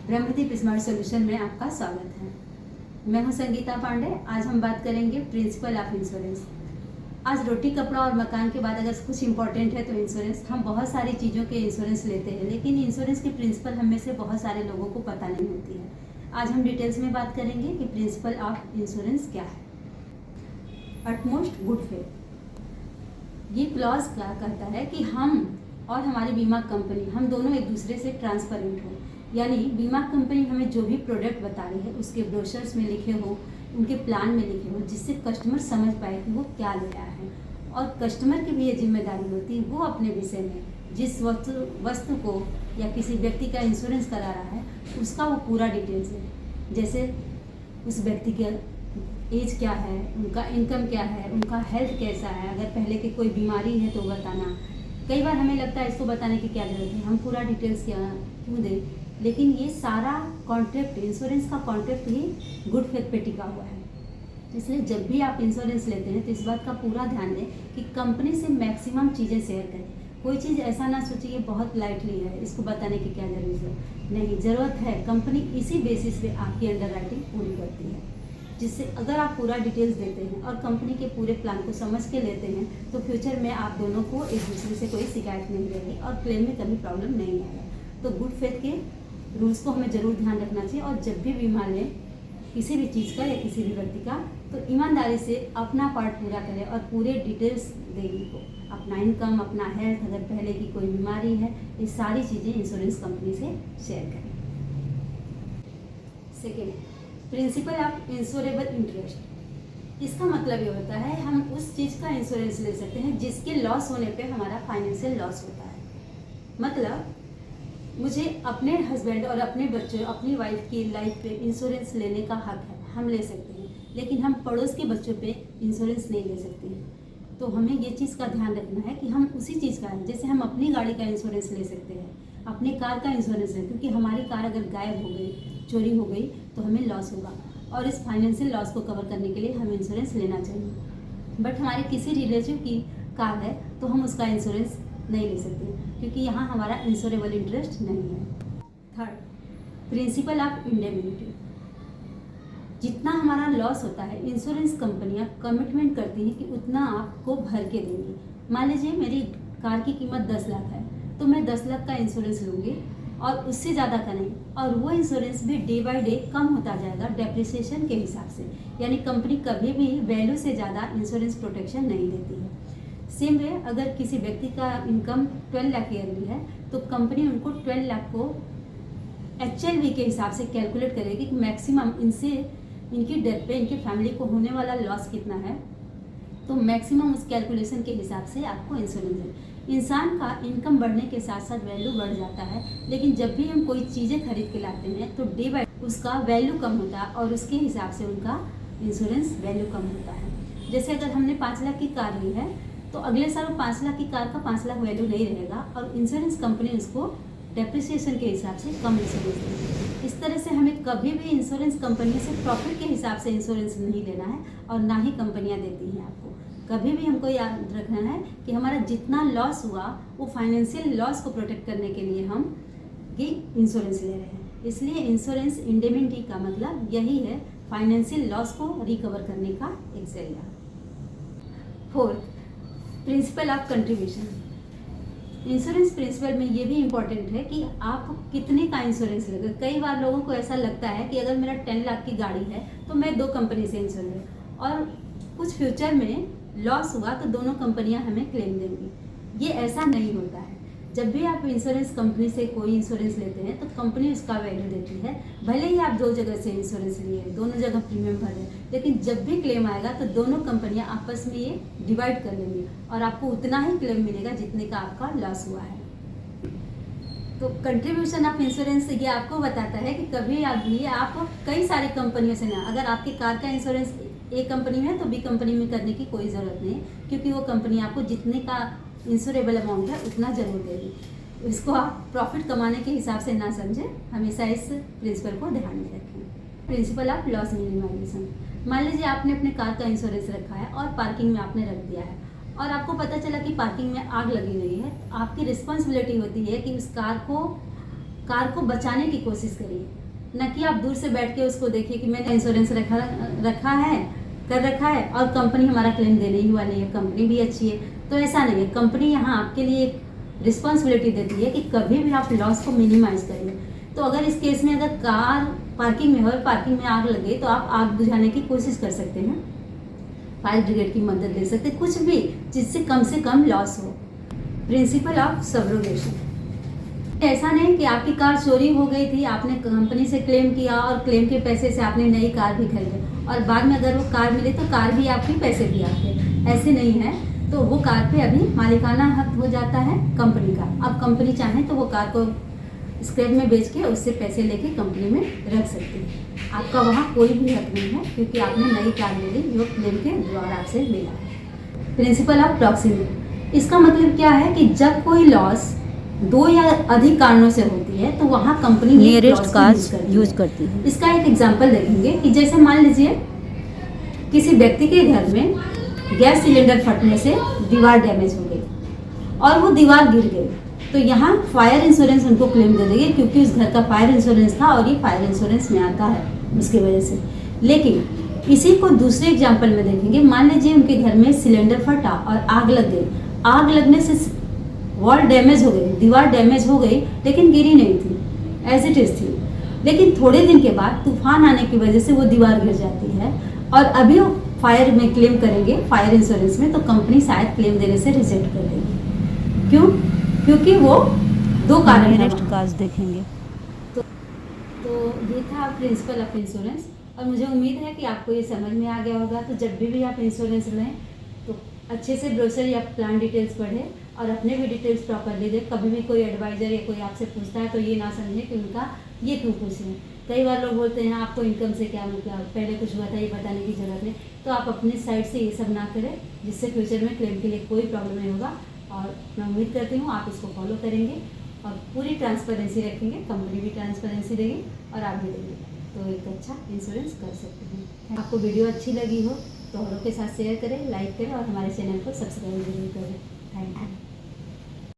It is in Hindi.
ब्रह्मदीप स्मार्ट सॉल्यूशन में आपका स्वागत है। मैं हूं संगीता पांडे। आज हम बात करेंगे प्रिंसिपल ऑफ इंश्योरेंस। आज रोटी कपड़ा और मकान के बाद अगर कुछ इंपॉर्टेंट है तो इंश्योरेंस। हम बहुत सारी चीज़ों के इंश्योरेंस लेते हैं, लेकिन इंश्योरेंस के प्रिंसिपल हम में से बहुत सारे लोगों को पता नहीं होती है। आज हम डिटेल्स में बात करेंगे कि प्रिंसिपल ऑफ इंश्योरेंस क्या है। Utmost good faith. ये क्लॉज क्या कहता है कि हम और हमारी बीमा कंपनी हम दोनों एक दूसरे से ट्रांसपेरेंट हो, यानी बीमा कंपनी हमें जो भी प्रोडक्ट बता रही है उसके ब्रोशर्स में लिखे हो, उनके प्लान में लिखे हो, जिससे कस्टमर समझ पाए कि वो क्या ले रहा है। और कस्टमर की भी ये जिम्मेदारी होती है, वो अपने विषय में जिस वस्तु को या किसी व्यक्ति का इंश्योरेंस करा रहा है उसका वो पूरा डिटेल्स है। जैसे उस व्यक्ति के एज क्या है, उनका इनकम क्या है, उनका हेल्थ कैसा है, अगर पहले की कोई बीमारी है तो बताना। कई बार हमें लगता है इसको बताने की क्या ज़रूरत है, हम पूरा डिटेल्स क्यों दें, लेकिन ये सारा कॉन्ट्रैक्ट, इंश्योरेंस का कॉन्ट्रैक्ट ही गुड फेथ पे टिका हुआ है। इसलिए जब भी आप इंश्योरेंस लेते हैं तो इस बात का पूरा ध्यान दें कि कंपनी से मैक्सिमम चीज़ें शेयर करें। कोई चीज़ ऐसा ना सोचिए बहुत लाइटली है, इसको बताने की क्या ज़रूरत है। नहीं, ज़रूरत है। कंपनी इसी बेसिस पे आपकी अंडर राइटिंग पूरी करती है, जिससे अगर आप पूरा डिटेल्स देते हैं और कंपनी के पूरे प्लान को समझ के लेते हैं तो फ्यूचर में आप दोनों को एक दूसरे से कोई शिकायत नहीं रहेगी और क्लेम में कभी प्रॉब्लम नहीं आएगा। तो गुड फेथ के रूल्स को हमें ज़रूर ध्यान रखना चाहिए और जब भी बीमा लें किसी भी चीज़ का या किसी भी व्यक्ति का, तो ईमानदारी से अपना पार्ट पूरा करें और पूरे डिटेल्स दें इनको। अपना इनकम, अपना हेल्थ, अगर पहले की कोई बीमारी है, ये सारी चीज़ें इंश्योरेंस कंपनी से शेयर करें। Second, principle of insurable interest. इसका मतलब ये होता है हम उस चीज़ का इंश्योरेंस ले सकते हैं जिसके लॉस होने पे हमारा फाइनेंशियल लॉस होता है। मतलब मुझे अपने हस्बैंड और अपने बच्चों, अपनी वाइफ की लाइफ पे इंश्योरेंस लेने का हक है, हम ले सकते हैं, लेकिन हम पड़ोस के बच्चों पे इंश्योरेंस नहीं ले सकते हैं। तो हमें ये चीज़ का ध्यान रखना है कि हम उसी चीज़ का है, जैसे हम अपनी गाड़ी का इंश्योरेंस ले सकते हैं, अपनी कार का इंश्योरेंस है, क्योंकि हमारी कार अगर गायब हो गई, चोरी हो गई तो हमें लॉस होगा और इस फाइनेंशियल लॉस को कवर करने के लिए हमें इंश्योरेंस लेना चाहिए। बट हमारे किसी रिलेटिव की कार है तो हम उसका इंश्योरेंस नहीं ले सकते, क्योंकि यहाँ हमारा इंश्योरेबल इंटरेस्ट नहीं है। Third, principle of indemnity. जितना हमारा लॉस होता है इंश्योरेंस कंपनियाँ कमिटमेंट करती हैं कि उतना आपको भर के देंगी। मान लीजिए मेरी कार की कीमत 10 लाख है तो मैं 10 लाख का इंश्योरेंस लूँगी और उससे ज़्यादा का नहीं, और वो इंश्योरेंस भी डे बाय डे कम होता जाएगा डेप्रिसिएशन के हिसाब से। यानी कंपनी कभी भी वैल्यू से ज़्यादा इंश्योरेंस प्रोटेक्शन नहीं देती है। सेम वे, अगर किसी व्यक्ति का इनकम 12 लाख ईयरली है तो कंपनी उनको 12 लाख को HLV के हिसाब से कैलकुलेट करेगी कि मैक्सिमम इनसे, इनकी डेथ पे इनकी फैमिली को होने वाला लॉस कितना है, तो मैक्सिमम उस कैलकुलेशन के हिसाब से आपको इंश्योरेंस है। इंसान का इनकम बढ़ने के साथ साथ वैल्यू बढ़ जाता है, लेकिन जब भी हम कोई चीज़ें खरीद के लाते हैं तो डे बाय उसका वैल्यू कम होता है और उसके हिसाब से उनका इंश्योरेंस वैल्यू कम होता है। जैसे अगर हमने 5 लाख की कार ली है तो अगले साल वो 5 लाख की कार का 5 लाख वैल्यू नहीं रहेगा और इंश्योरेंस कंपनी उसको डेप्रिसिएशन के हिसाब से कम इंश्योरेंस देगी। इस तरह से हमें कभी भी इंश्योरेंस कंपनी से प्रॉफिट के हिसाब से इंश्योरेंस नहीं लेना है और ना ही कंपनियां देती हैं आपको। कभी भी हमको याद रखना है कि हमारा जितना लॉस हुआ वो फाइनेंशियल लॉस को प्रोटेक्ट करने के लिए हम ये इंश्योरेंस ले रहे हैं। इसलिए इंश्योरेंस इंडेमनिटी का मतलब यही है, फाइनेंशियल लॉस को रिकवर करने का एक जरिया। Fourth, principle of contribution. Insurance principle में ये भी इम्पोर्टेंट है कि आप कितने का इंश्योरेंस लेंगे। कई बार लोगों को ऐसा लगता है कि अगर मेरा 10 लाख की गाड़ी है तो मैं 2 कंपनी से इंश्योरेंस, और कुछ फ्यूचर में लॉस हुआ तो दोनों कंपनियां हमें क्लेम देंगी। ये ऐसा नहीं होता है। जब भी आप इंश्योरेंस कंपनी से कोई इंश्योरेंस लेते हैं तो कंपनी उसका वैल्यू देती है। भले ही आप 2 जगह से इंश्योरेंस लिए, दोनों जगह प्रीमियम भरे, लेकिन जब भी क्लेम आएगा तो दोनों कंपनियां आपस में ये डिवाइड कर लेंगी और आपको उतना ही क्लेम मिलेगा जितने का आपका लॉस हुआ है। तो कंट्रीब्यूशन ऑफ इंश्योरेंस ये आपको बताता है कि कभी आप कई सारी कंपनियों से ना, अगर आपकी कार का इंश्योरेंस A कंपनी में है तो B कंपनी में करने की कोई ज़रूरत नहीं, क्योंकि वो कंपनी आपको जितने का इंश्योरेबल अमाउंट है उतना जरूर देगी। इसको आप प्रॉफिट कमाने के हिसाब से ना समझें, हमेशा इस प्रिंसिपल को ध्यान में रखें। Principle of loss minimization. मान लीजिए आपने अपने कार का इंश्योरेंस रखा है और पार्किंग में आपने रख दिया है और आपको पता चला कि पार्किंग में आग लगी हुई है, तो आपकी रिस्पॉन्सिबिलिटी होती है कि उस कार को बचाने की कोशिश करिए, न कि आप दूर से बैठ के उसको देखिए कि मैंने इंश्योरेंस कर रखा है और कंपनी हमारा क्लेम देने ही वाली है, कंपनी भी अच्छी है। तो ऐसा नहीं है, कंपनी यहाँ आपके लिए एक रिस्पॉन्सिबिलिटी देती है कि कभी भी आप लॉस को मिनिमाइज करिए। तो अगर इस केस में अगर कार पार्किंग में हो, पार्किंग में आग लगे, तो आप आग बुझाने की कोशिश कर सकते हैं, फायर ब्रिगेड की मदद ले सकते हैं, कुछ भी जिससे कम लॉस हो। प्रिंसिपल ऑफ सब्रोगेशन, ऐसा नहीं कि आपकी कार चोरी हो गई थी, आपने कंपनी से क्लेम किया और क्लेम के पैसे से आपने नई कार भी खरीदी और बाद में अगर वो कार मिली तो कार भी आपकी, पैसे भी आपके, ऐसे नहीं है। तो वो कार पे अभी मालिकाना हक हो जाता है कंपनी का। अब कंपनी चाहे तो वो कार को स्क्रैप में बेच के उससे पैसे लेके कंपनी में रख सकती है। आपका वहाँ कोई भी हक नहीं है क्योंकि आपने नई कार ले ली जो क्लेम के द्वारा आपसे मिला है। प्रिंसिपल ऑफ प्रॉक्सिमिटी, इसका मतलब क्या है कि जब कोई लॉस 2 या अधिक कारणों से होती है तो वहाँ कंपनी नियरेस्ट काज यूज करती है। इसका एक एग्जांपल देखेंगे कि जैसे मान लीजिए किसी व्यक्ति के घर में गैस सिलेंडर फटने से दीवार डैमेज हो गई और वो दीवार गिर गई, तो यहाँ फायर इंश्योरेंस उनको क्लेम दे देंगे क्योंकि उस घर का फायर इंश्योरेंस था और ये फायर इंश्योरेंस में आता है उसकी वजह से। लेकिन इसी को दूसरे एग्जांपल में देखेंगे, मान लीजिए उनके घर में सिलेंडर फटा और आग लग गई। आग लगने से वॉल डैमेज हो गई, दीवार डैमेज हो गई, लेकिन गिरी नहीं थी, एज इट इज थी। लेकिन थोड़े दिन के बाद तूफान आने की वजह से वो दीवार गिर जाती है और अभी वो फायर में क्लेम करेंगे, फायर इंश्योरेंस में, तो कंपनी शायद क्लेम देने से रिजेक्ट कर देगी। क्यों? क्योंकि वो 2 कारण देखेंगे। तो ये था प्रिंसिपल ऑफ इंश्योरेंस और मुझे उम्मीद है कि आपको ये समझ में आ गया होगा। तो जब भी आप इंश्योरेंस लें तो अच्छे से ब्रोशर या प्लान डिटेल्स पढ़ें और अपने भी डिटेल्स प्रॉपरली दें। कभी भी कोई एडवाइज़र या कोई आपसे पूछता है तो ये ना समझें कि उनका ये क्यों पूछ रहे हैं। कई बार लोग बोलते हैं आपको इनकम से क्या मतलब, पहले कुछ हुआ था ये बताने की ज़रूरत नहीं। तो आप अपनी साइड से ये सब ना करें जिससे फ्यूचर में क्लेम के लिए कोई प्रॉब्लम नहीं होगा। और मैं उम्मीद करती हूँ आप इसको फॉलो करेंगे और पूरी ट्रांसपेरेंसी रखेंगे, कंपनी भी ट्रांसपेरेंसी देगी और आप भी देंगे, तो एक अच्छा इंश्योरेंस कर सकते हैं। आपको वीडियो अच्छी लगी हो तो औरों के साथ शेयर करें, लाइक करें और हमारे चैनल को सब्सक्राइब जरूर करें। Thank you.